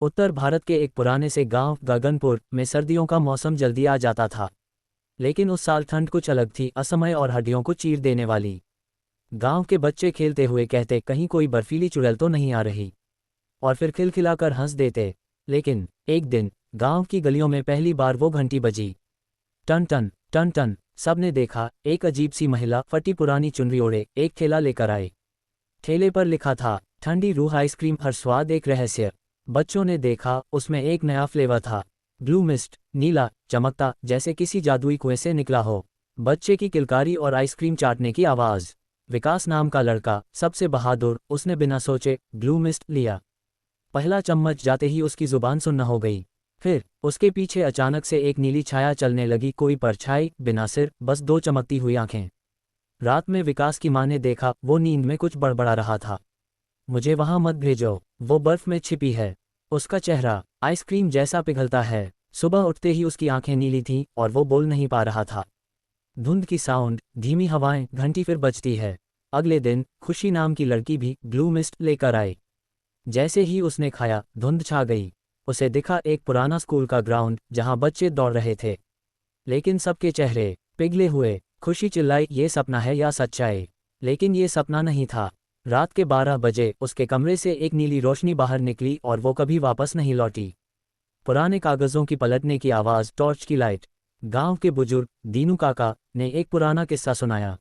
उत्तर भारत के एक पुराने से गांव गगनपुर में सर्दियों का मौसम जल्दी आ जाता था। लेकिन उस साल ठंड कुछ अलग थी, असमय और हड्डियों को चीर देने वाली। गांव के बच्चे खेलते हुए कहते, कहीं कोई बर्फीली चुड़ैल तो नहीं आ रही, और फिर खिलखिलाकर हंस देते। लेकिन एक दिन गांव की गलियों में पहली बार वो घंटी बजी। टन टन टन टन। सबने देखा, एक अजीब सी महिला फटी पुरानी चुनरी ओढ़े एक ठेला लेकर आई। ठेले पर लिखा था, ठंडी रूह आइसक्रीम, हर स्वाद एक रहस्य। बच्चों ने देखा, उसमें एक नया फ्लेवर था, ब्लू मिस्ट, नीला, चमकता जैसे किसी जादुई कुएं से निकला हो। बच्चे की किलकारी और आइसक्रीम चाटने की आवाज़। विकास नाम का लड़का, सबसे बहादुर, उसने बिना सोचे ब्लू मिस्ट लिया। पहला चम्मच जाते ही उसकी जुबान सुन्न हो गई। फिर उसके पीछे अचानक से एक नीली छाया चलने लगी, कोई परछाई, बिना सिर, बस दो चमकती हुई आंखें। रात में विकास की माँ ने देखा, वो नींद में कुछ बड़बड़ा रहा था। मुझे वहां मत भेजो, वो बर्फ में छिपी है। उसका चेहरा आइसक्रीम जैसा पिघलता है। सुबह उठते ही उसकी आंखें नीली थीं और वो बोल नहीं पा रहा था। धुंध की साउंड, धीमी हवाएं, घंटी फिर बजती है। अगले दिन खुशी नाम की लड़की भी ब्लू मिस्ट लेकर आई। जैसे ही उसने खाया, धुंध छा गई। उसे दिखा एक पुराना स्कूल का ग्राउंड जहां बच्चे दौड़ रहे थे, लेकिन सबके चेहरे पिघले हुए। खुशी चिल्लाई, ये सपना है या सच्चाई? लेकिन ये सपना नहीं था। रात के 12 बजे उसके कमरे से एक नीली रोशनी बाहर निकली और वो कभी वापस नहीं लौटी। पुराने कागजों की पलटने की आवाज़, टॉर्च की लाइट। गांव के बुजुर्ग दीनू काका ने एक पुराना किस्सा सुनाया।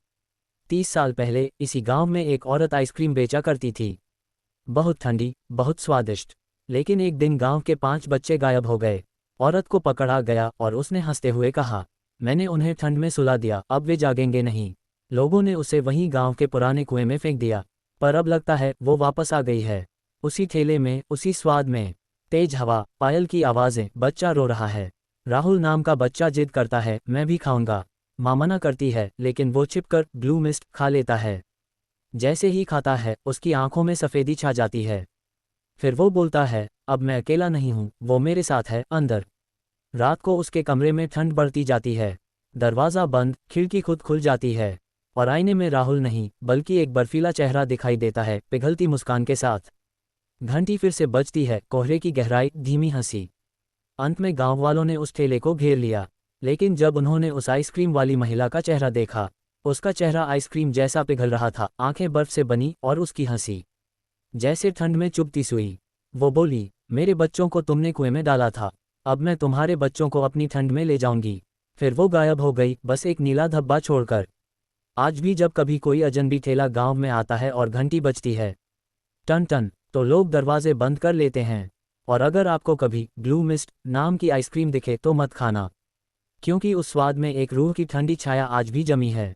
30 साल पहले इसी गांव में एक औरत आइसक्रीम बेचा करती थी। बहुत ठंडी, बहुत स्वादिष्ट। लेकिन एक दिन गांव के 5 बच्चे गायब हो गए। औरत को पकड़ा गया और उसने हंसते हुए कहा, मैंने उन्हें ठंड में सुला दिया, अब वे जागेंगे नहीं। लोगों ने उसे वहीं गांव के पुराने कुएं में फेंक दिया, पर अब लगता है वो वापस आ गई है। उसी ठेले में, उसी स्वाद में। तेज हवा, पायल की आवाज़ें, बच्चा रो रहा है। राहुल नाम का बच्चा जिद करता है, मैं भी खाऊंगा। माँ मना करती है, लेकिन वो छिपकर ब्लू मिस्ट खा लेता है। जैसे ही खाता है, उसकी आंखों में सफ़ेदी छा जाती है। फिर वो बोलता है, अब मैं अकेला नहीं हूँ, वो मेरे साथ है अंदर। रात को उसके कमरे में ठंड बढ़ती जाती है। दरवाज़ा बंद, खिड़की खुद खुल जाती है, और आईने में राहुल नहीं बल्कि एक बर्फीला चेहरा दिखाई देता है, पिघलती मुस्कान के साथ। घंटी फिर से बजती है, कोहरे की गहराई, धीमी हंसी। अंत में गांव वालों ने उस ठेले को घेर लिया। लेकिन जब उन्होंने उस आइसक्रीम वाली महिला का चेहरा देखा, उसका चेहरा आइसक्रीम जैसा पिघल रहा था, आंखें बर्फ से बनी, और उसकी हंसी जैसे ठंड में चुभती सुई। वो बोली, मेरे बच्चों को तुमने कुएं में डाला था, अब मैं तुम्हारे बच्चों को अपनी ठंड में ले जाऊंगी। फिर वो गायब हो गई, बस एक नीला धब्बा छोड़कर। आज भी जब कभी कोई अजनबी ठेला गांव में आता है और घंटी बजती है, टन टन, तो लोग दरवाजे बंद कर लेते हैं। और अगर आपको कभी ब्लू मिस्ट नाम की आइसक्रीम दिखे तो मत खाना, क्योंकि उस स्वाद में एक रूह की ठंडी छाया आज भी जमी है।